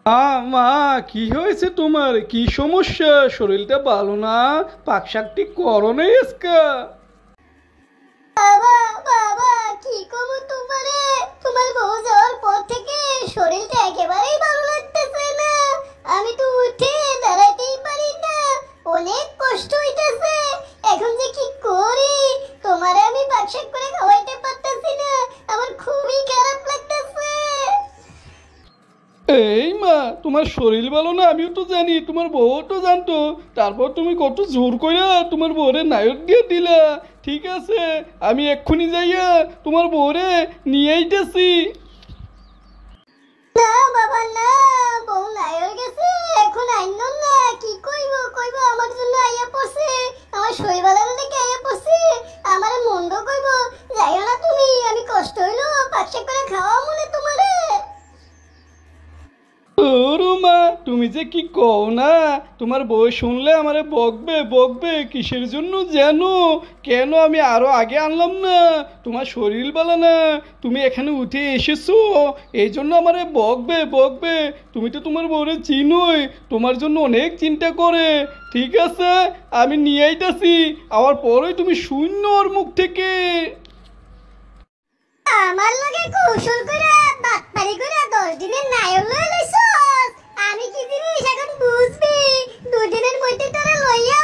মা, কি হয়েছে তোমার? কি সমস্যা? শরীরটা ভালো না? পাকশাকটি করো নাই আজকা? বাবা বাবা, কি করব তোমারে? তোমার বউ যাওয়ার পর থেকে শরীরটা একেবারেই ভালো লাগতেছে না। আমি তো উঠে দাঁড়াতেই পারি না, অনেক কষ্ট হইতেছে। এখন যে কি করি? তোমারে আমি বাক্সাক করে খাওয়াইতে পারতেছি না, আমার খুবই খারাপ লাগতেছে। এই মা, তোমার শরীর ভালো না আমিও তো জানি, তোমার বউ তো জানতো, তারপর তুমি কত জোর করে তোমার বউরে নায়ক দিয়ে দিলা। ঠিক আছে, আমি এক্ষুনি যাইয়া তোমার বউরে নিয়ে আইতেছি। না বাবা না, বউ নাই হয়ে গেছে, এখন আইন না। কি কইব কইব, আমার জন্য আইয়া পড়ছে, আমার শরীর ভালো না দেখে আইয়া পড়ছে। আমার মন্দ কইব, যাইও না তুমি, আমি কষ্ট হইলো পাকশাক করে খাওয়া মনে তোমারে। ওরো মা, তুমি যে কি কও না! তোমার বউ শুনলে আমারে বকবে বকবে, কিসের জন্য জানো? কেন আমি আরো আগে আনলাম না? তোমার শরীর ভালো না, তুমি এখানে উঠে এসেছো, এই জন্য আমারে বকবে বকবে। তুমি তো তোমার বউরে চিনোই, তোমার জন্য অনেক চিন্তা করে। ঠিক আছে, আমি নিয়ে আইতাছি, আবার পরেই তুমি শূন্য ওর মুখ থেকে। আমার লগে কৌশল কইরা বাটপারি কইরা 10 দিনের নায়ক লয়ে লইছস। আমি কি জিনিস এখন বুঝবি? 2 দিনের মধ্যে তোরে লইয়া